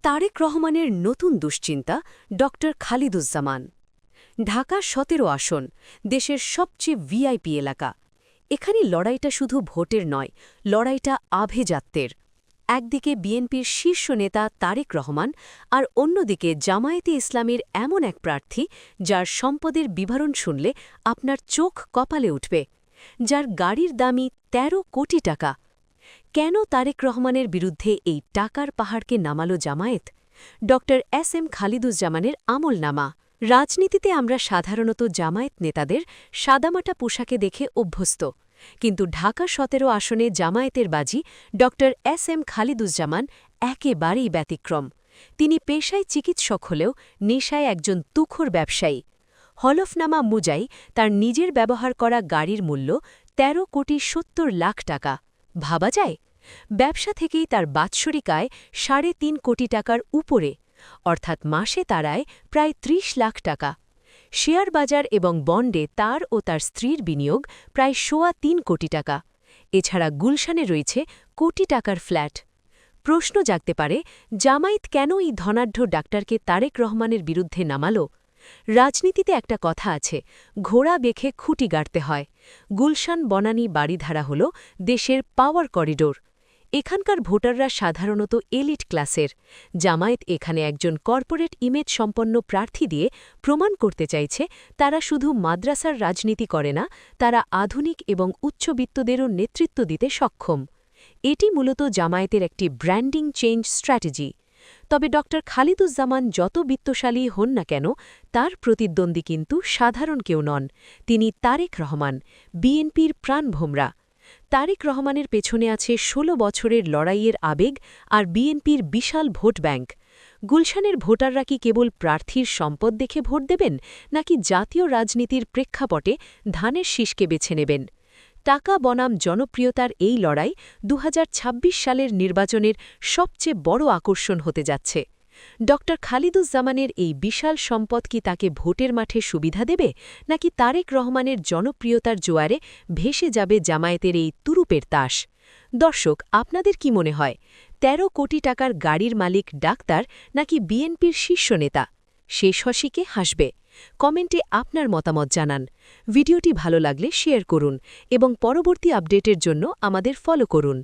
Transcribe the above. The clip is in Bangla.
তারেক রহমানের নতুন দুশ্চিন্তা ডক্টর খালিদুজ্জামান। ঢাকা ১৭ আসন, দেশের সবচেয়ে ভিআইপি এলাকা। এখানে লড়াইটা শুধু ভোটের নয়, লড়াইটা আভিজাত্যের। একদিকে বিএনপির শীর্ষ নেতা তারেক রহমান, আর অন্যদিকে জামায়াতে ইসলামের এমন এক প্রার্থী যার সম্পদের বিবরণ শুনলে আপনার চোখ কপালে উঠবে, যার গাড়ির দামই ১৩ কোটি টাকা। কেন তারেক রহমানের বিরুদ্ধে এই টাকার পাহাড়কে নামালো জামায়াত? Doctor S M. খালিদুজ্জামানের আমলনামা। রাজনীতিতে আমরা সাধারণত জামায়াত নেতাদের সাদামাটা পোশাকে দেখে অভ্যস্ত, কিন্তু ঢাকা ১৭ আসনে জামায়াতের বাজি ডক্টর এস.এম. খালিদুজ্জামান একেবারেই ব্যতিক্রম। তিনি পেশায় চিকিৎসক হলেও নেশায় একজন তুখোর ব্যবসায়ী। হলফনামা মুজাই তার নিজের ব্যবহার করা গাড়ির মূল্য ১৩ কোটি ৭০ লাখ টাকা। ভাবা যায়? ব্যবসা থেকেই তার বাৎসরিক আয় ৩.৫ কোটি টাকার উপরে, অর্থাৎ মাসে তার আয় প্রায় ৩০ লাখ টাকা। শেয়ার বাজার এবং বন্ডে তার ও তার স্ত্রীর বিনিয়োগ প্রায় ৩.৫ কোটি টাকা। এছাড়া গুলশানে রয়েছে কোটি টাকার ফ্ল্যাট। প্রশ্ন জাগতে পারে, জামায়াত কেন এই ধনাঢ্য ডাক্তারকে তারেক রহমানের বিরুদ্ধে নামাল? রাজনীতিতে একটা কথা আছে, ঘোড়া বেখে খুঁটি গাড়তে হয়। গুলশান বনানী বাড়িধারা হল দেশের পাওয়ার করিডোর। এখানকার ভোটাররা সাধারণত এলিট ক্লাসের। জামায়াত এখানে একজন কর্পোরেট ইমেজ সম্পন্ন প্রার্থী দিয়ে প্রমাণ করতে চাইছে তারা শুধু মাদ্রাসার রাজনীতি করে না, তারা আধুনিক এবং উচ্চবিত্তদেরও নেতৃত্ব দিতে সক্ষম। এটি মূলত জামায়াতের একটি ব্র্যান্ডিং চেঞ্জ স্ট্র্যাটেজি। তবে ডক্টর খালিদুজ্জামান যত বিত্তশালী হন না কেন, তার প্রতিদ্বন্দ্বী কিন্তু সাধারণ কেউ নন। তিনি তারেক রহমান, বিএনপির প্রাণভোমরা। তারেক রহমানের পেছনে আছে ১৬ বছরের লড়াইয়ের আবেগ আর বিএনপির বিশাল ভোট ব্যাংক। গুলশানের ভোটাররা কি কেবল প্রার্থীর সম্পদ দেখে ভোট দেবেন, নাকি জাতীয় রাজনীতির প্রেক্ষাপটে ধানের শীষকে বেছে নেবেন? টাকা বনাম জনপ্রিয়তার এই লড়াই ২০২৬ সালের নির্বাচনের সবচেয়ে বড় আকর্ষণ হতে যাচ্ছে। ডক্টর খালিদুজ্জামানের এই বিশাল সম্পদ কি তাকে ভোটের মাঠে সুবিধা দেবে, নাকি তারেক রহমানের জনপ্রিয়তার জোয়ারে ভেসে যাবে জামায়াতের এই তুরুপের তাস? দর্শক, আপনাদের কি মনে হয়, ১৩ কোটি টাকার গাড়ির মালিক ডাক্তার নাকি বিএনপির শীর্ষ নেতা? শেষ হসিকে হাসবে। কমেন্টে আপনার মতামত জানান। ভিডিওটি ভালো লাগলে শেয়ার করুন এবং পরবর্তী আপডেটের জন্য আমাদের ফলো করুন।